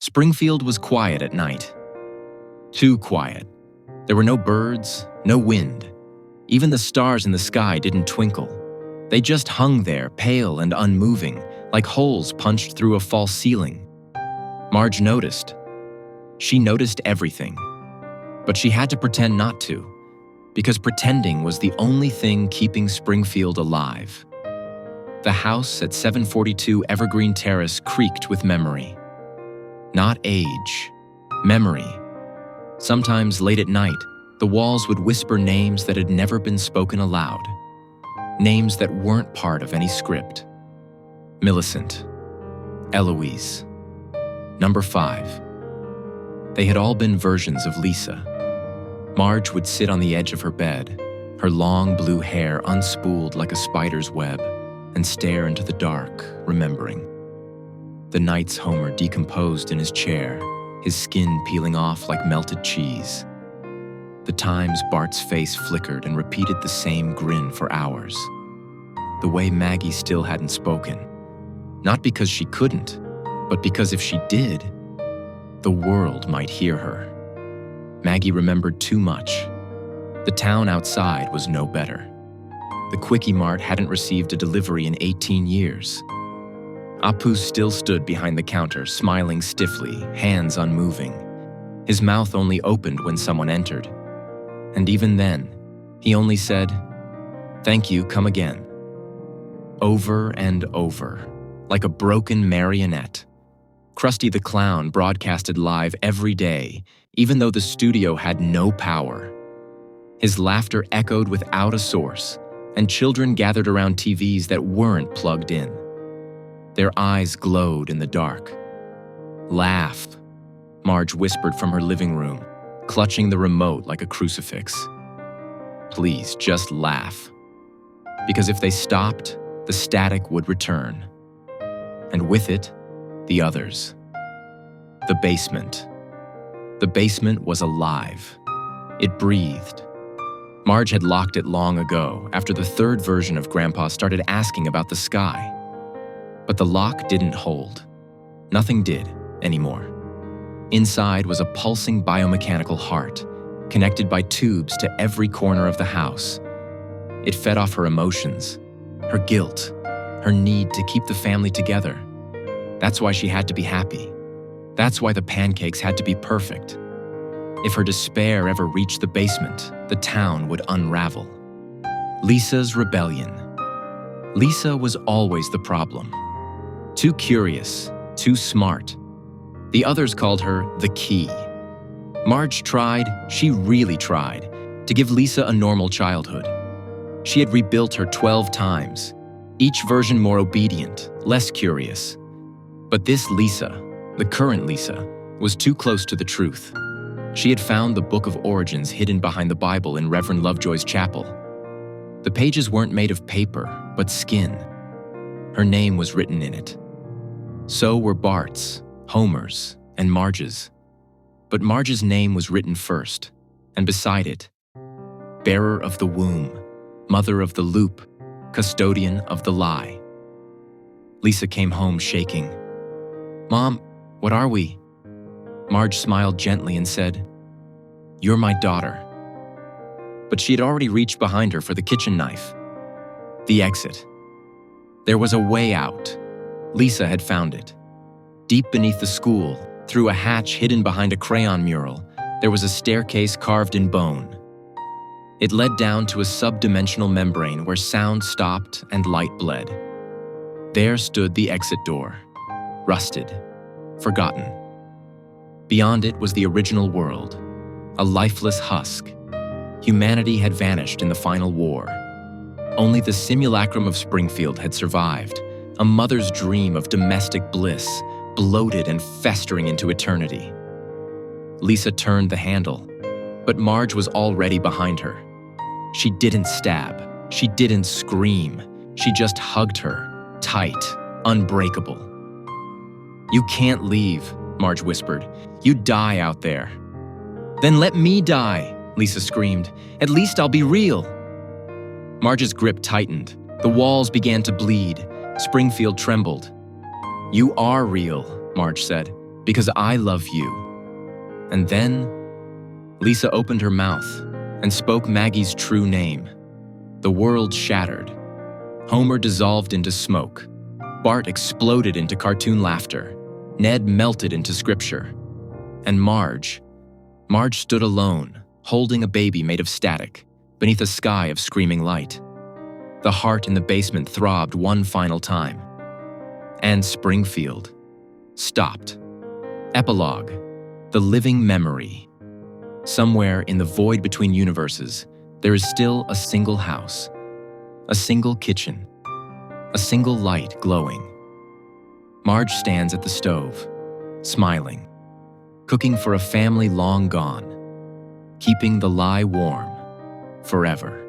Springfield was quiet at night. Too quiet. There were no birds, no wind. Even the stars in the sky didn't twinkle. They just hung there, pale and unmoving, like holes punched through a false ceiling. Marge noticed. She noticed everything. But she had to pretend not to, because pretending was the only thing keeping Springfield alive. The house at 742 Evergreen Terrace creaked with memory. Not age, memory. Sometimes late at night, the walls would whisper names that had never been spoken aloud. Names that weren't part of any script. Millicent, Eloise, Number 5. They had all been versions of Lisa. Marge would sit on the edge of her bed, her long blue hair unspooled like a spider's web, and stare into the dark, remembering. The nights Homer decomposed in his chair, his skin peeling off like melted cheese. The times Bart's face flickered and repeated the same grin for hours. The way Maggie still hadn't spoken. Not because she couldn't, but because if she did, the world might hear her. Maggie remembered too much. The town outside was no better. The Quickie Mart hadn't received a delivery in 18 years. Apu still stood behind the counter, smiling stiffly, hands unmoving. His mouth only opened when someone entered. And even then, he only said, "Thank you, come again." Over and over, like a broken marionette. Krusty the Clown broadcasted live every day, even though the studio had no power. His laughter echoed without a source, and children gathered around TVs that weren't plugged in. Their eyes glowed in the dark. "Laugh," Marge whispered from her living room, clutching the remote like a crucifix. Please, just laugh. Because if they stopped, the static would return. And with it, the others. The basement. The basement was alive. It breathed. Marge had locked it long ago, after the third version of Grandpa started asking about the sky. But the lock didn't hold. Nothing did anymore. Inside was a pulsing biomechanical heart, connected by tubes to every corner of the house. It fed off her emotions, her guilt, her need to keep the family together. That's why she had to be happy. That's why the pancakes had to be perfect. If her despair ever reached the basement, the town would unravel. Lisa's rebellion. Lisa was always the problem. Too curious, too smart. The others called her the key. Marge tried, she really tried, to give Lisa a normal childhood. She had rebuilt her 12 times, each version more obedient, less curious. But this Lisa, the current Lisa, was too close to the truth. She had found the Book of Origins hidden behind the Bible in Reverend Lovejoy's chapel. The pages weren't made of paper, but skin. Her name was written in it. So were Bart's, Homer's, and Marge's. But Marge's name was written first, and beside it, bearer of the womb, mother of the loop, custodian of the lie. Lisa came home shaking. "Mom, what are we?" Marge smiled gently and said, "You're my daughter." But she had already reached behind her for the kitchen knife. The exit. There was a way out. Lisa had found it. Deep beneath the school, through a hatch hidden behind a crayon mural, there was a staircase carved in bone. It led down to a subdimensional membrane where sound stopped and light bled. There stood the exit door. Rusted, forgotten. Beyond it was the original world, a lifeless husk. Humanity had vanished in the final war. Only the simulacrum of Springfield had survived, a mother's dream of domestic bliss, bloated and festering into eternity. Lisa turned the handle, but Marge was already behind her. She didn't stab, she didn't scream, she just hugged her, tight, unbreakable. "You can't leave," Marge whispered. "You'd die out there." "Then let me die," Lisa screamed. "At least I'll be real." Marge's grip tightened. The walls began to bleed. Springfield trembled. "You are real," Marge said. Because I love you. And then, Lisa opened her mouth and spoke Maggie's true name. The world shattered. Homer dissolved into smoke. Bart exploded into cartoon laughter. Ned melted into scripture. And Marge stood alone, holding a baby made of static, beneath a sky of screaming light. The heart in the basement throbbed one final time. And Springfield stopped. Epilogue: the living memory. Somewhere in the void between universes, there is still a single house, a single kitchen, a single light glowing. Marge stands at the stove, smiling, cooking for a family long gone, keeping the lie warm forever.